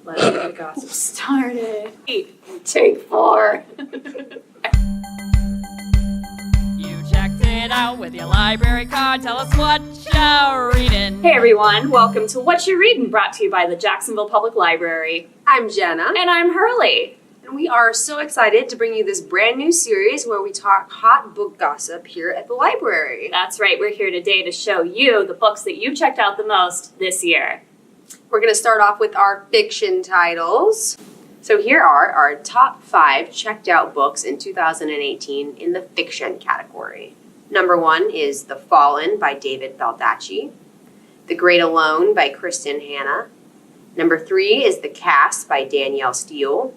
Let's get the gossip started. Take 4. You checked it out with your library card. Tell us what you're reading. Hey everyone, welcome to Watcha Reading, brought to you by the Jacksonville Public Library. I'm Jenna. And I'm Hurley. And we are so excited to bring you this brand new series where we talk hot book gossip here at the library. That's right, we're here today to show you the books that you checked out the most this year. We're going to start off with our fiction titles. So here are our top 5 checked out books in 2018 in the fiction category. Number 1 is The Fallen by David Baldacci. The Great Alone by Kristen Hanna. Number 3 is The Cast by Danielle Steele.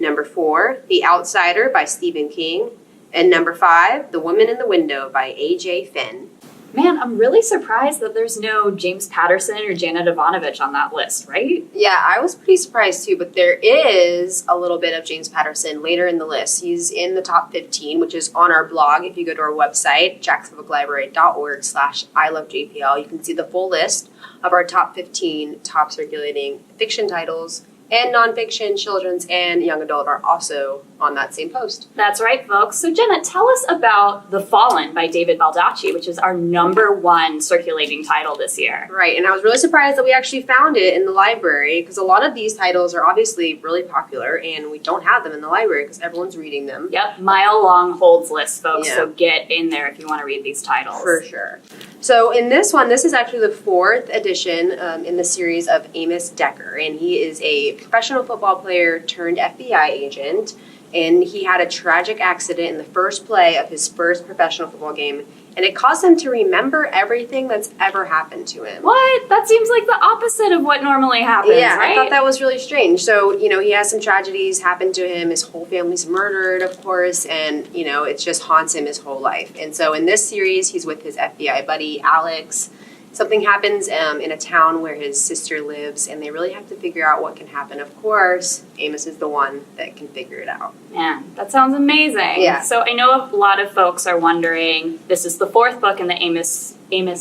Number 4, The Outsider by Stephen King. And number 5, The Woman in the Window by A.J. Finn. Man, I'm really surprised that there's no James Patterson or Janet Ivanovich on that list, right? Yeah, I was pretty surprised too, but there is a little bit of James Patterson later in the list. He's in the top 15, which is on our blog. If you go to our website, jacksonvillelibrary.org/ILoveJPL, you can see the full list of our top 15 top circulating fiction titles. And nonfiction, children's, and young adult are also on that same post. That's right, folks. So Jenna, tell us about The Fallen by David Baldacci, which is our number 1 circulating title this year. Right, and I was really surprised that we actually found it in the library because a lot of these titles are obviously really popular and we don't have them in the library because everyone's reading them. Yep, mile-long holds list, folks, Yeah. so get in there if you want to read these titles. For sure. So in this one, this is actually the 4th edition in the series of Amos Decker, and he is a professional football player turned FBI agent, and he had a tragic accident in the first play of his first professional football game, and it caused him to remember everything that's ever happened to him. What? That seems like the opposite of what normally happens, Yeah, right? I thought that was really strange. So, he has some tragedies happen to him. His whole family's murdered, of course, and, it just haunts him his whole life. And so in this series, he's with his FBI buddy, Alex. Something happens in a town where his sister lives, and they really have to figure out what can happen. Of course, Amos is the one that can figure it out. Man, that sounds amazing. Yeah. So I know a lot of folks are wondering, this is the 4th book in the Amos,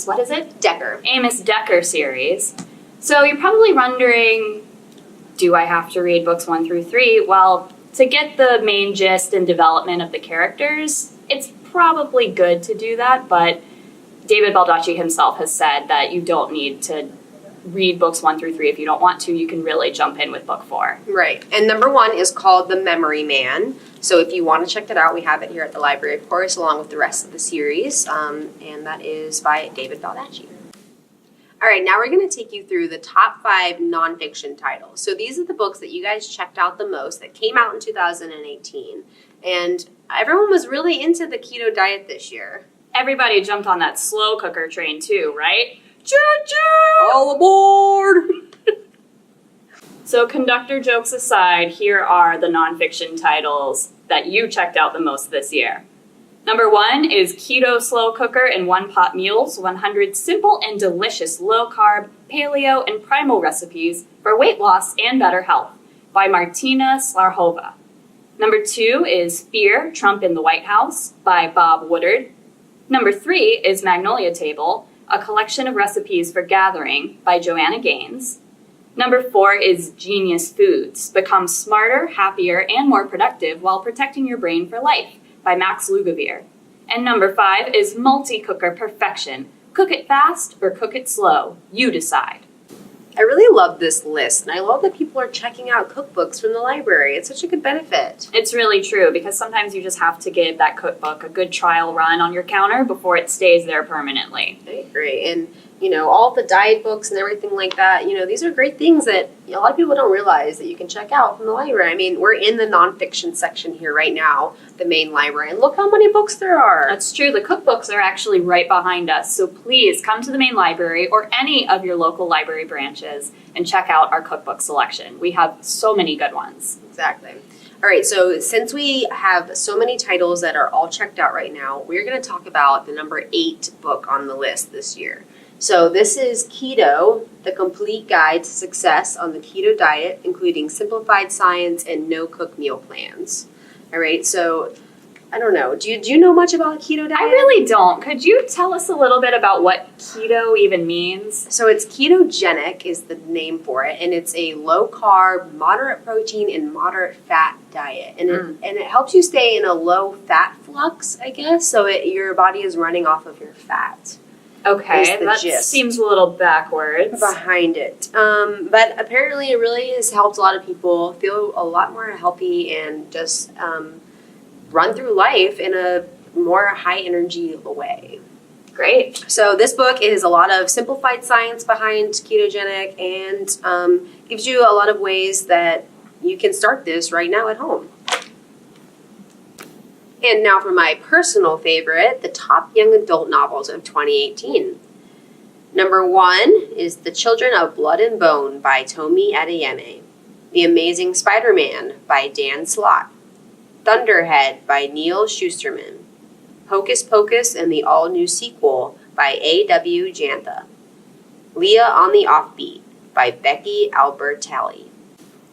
what is it? Decker. Amos Decker series. So you're probably wondering, do I have to read books 1 through 3? Well, to get the main gist and development of the characters, it's probably good to do that, but David Baldacci himself has said that you don't need to read books 1 through 3 if you don't want to. You can really jump in with book 4. Right. And number 1 is called The Memory Man. So if you want to check that out, we have it here at the library, of course, along with the rest of the series. And that is by David Baldacci. All right, now we're going to take you through the top 5 nonfiction titles. So these are the books that you guys checked out the most that came out in 2018. And everyone was really into the keto diet this year. Everybody jumped on that slow cooker train too, right? Choo-choo! All aboard! So conductor jokes aside, here are the nonfiction titles that you checked out the most this year. Number 1 is Keto Slow Cooker and One Pot Meals, 100 simple and delicious low-carb, paleo, and primal recipes for weight loss and better health by Martina Slarhova. Number 2 is Fear, Trump in the White House by Bob Woodard. Number 3 is Magnolia Table, a collection of recipes for gathering by Joanna Gaines. Number 4 is Genius Foods, become smarter, happier, and more productive while protecting your brain for life by Max Lugavere. And number 5 is Multi-Cooker Perfection, cook it fast or cook it slow, you decide. I really love this list, and I love that people are checking out cookbooks from the library. It's such a good benefit. It's really true, because sometimes you just have to give that cookbook a good trial run on your counter before it stays there permanently. I agree. And, all the diet books and everything like that, these are great things that a lot of people don't realize that you can check out from the library. I mean, we're in the nonfiction section here right now, the main library, and look how many books there are. That's true. The cookbooks are actually right behind us, so please come to the main library or any of your local library branches and check out our cookbook selection. We have so many good ones. Exactly. All right, so since we have so many titles that are all checked out right now, we're going to talk about the number 8 book on the list this year. So this is Keto, the complete guide to success on the keto diet, including simplified science and no-cook meal plans. All right, so I don't know. Do you know much about a keto diet? I really don't. Could you tell us a little bit about what keto even means? So it's ketogenic is the name for it, and it's a low carb, moderate protein, and moderate fat diet, and it helps you stay in a low fat flux, I guess. So your body is running off of your fat. Okay, that gist seems a little backwards. Behind it. But apparently it really has helped a lot of people feel a lot more healthy and just run through life in a more high energy way. Great. So this book is a lot of simplified science behind ketogenic and gives you a lot of ways that you can start this right now at home. And now for my personal favorite, the top young adult novels of 2018. Number 1 is The Children of Blood and Bone by Tomi Adeyemi. The Amazing Spider-Man by Dan Slott. Thunderhead by Neil Shusterman. Hocus Pocus and the All-New Sequel by A.W. Jantha. Leah on the Offbeat by Becky Albertalli.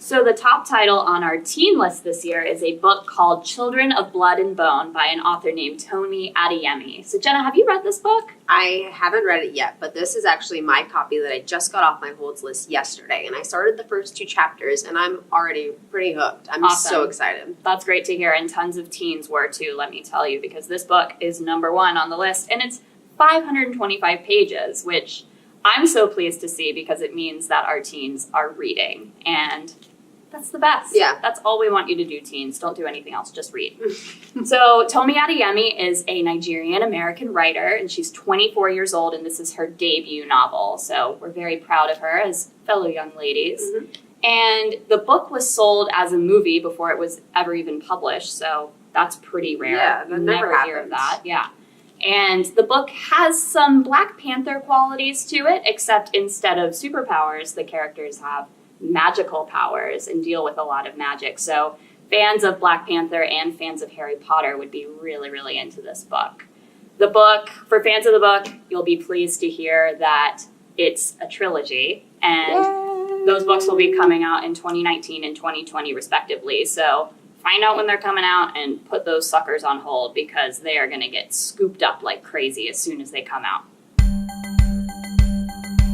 So the top title on our teen list this year is a book called Children of Blood and Bone by an author named Tomi Adeyemi. So Jenna, have you read this book? I haven't read it yet, but this is actually my copy that I just got off my holds list yesterday. And I started the first 2 chapters, and I'm already pretty hooked. I'm Awesome. so excited. That's great to hear, and tons of teens were too, let me tell you, because this book is number 1 on the list, and it's 525 pages, which I'm so pleased to see because it means that our teens are reading, and that's the best. Yeah. That's all we want you to do, teens. Don't do anything else, just read. So Tomi Adeyemi is a Nigerian-American writer, and she's 24 years old, and this is her debut novel. So we're very proud of her as fellow young ladies. Mm-hmm. And the book was sold as a movie before it was ever even published, so that's pretty rare. Yeah, that You never hear happens. of that. Yeah. And the book has some Black Panther qualities to it, except instead of superpowers, the characters have magical powers and deal with a lot of magic. So fans of Black Panther and fans of Harry Potter would be really, really into this book. The book, for fans of the book, you'll be pleased to hear that it's a trilogy, and those books will be coming out in 2019 and 2020 respectively. So find out when they're coming out and put those suckers on hold because they are going to get scooped up like crazy as soon as they come out.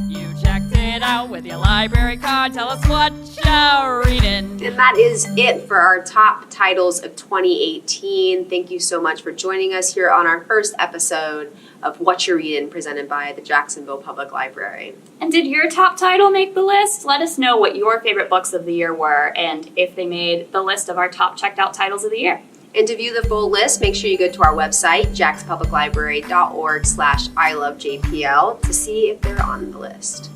You checked it out with your library card. Tell us what you're reading. And that is it for our top titles of 2018. Thank you so much for joining us here on our first episode of Watcha Reading, presented by the Jacksonville Public Library. And did your top title make the list? Let us know what your favorite books of the year were and if they made the list of our top checked out titles of the year. And to view the full list, make sure you go to our website, jackspubliclibrary.org/ilovejpl, to see if they're on the list.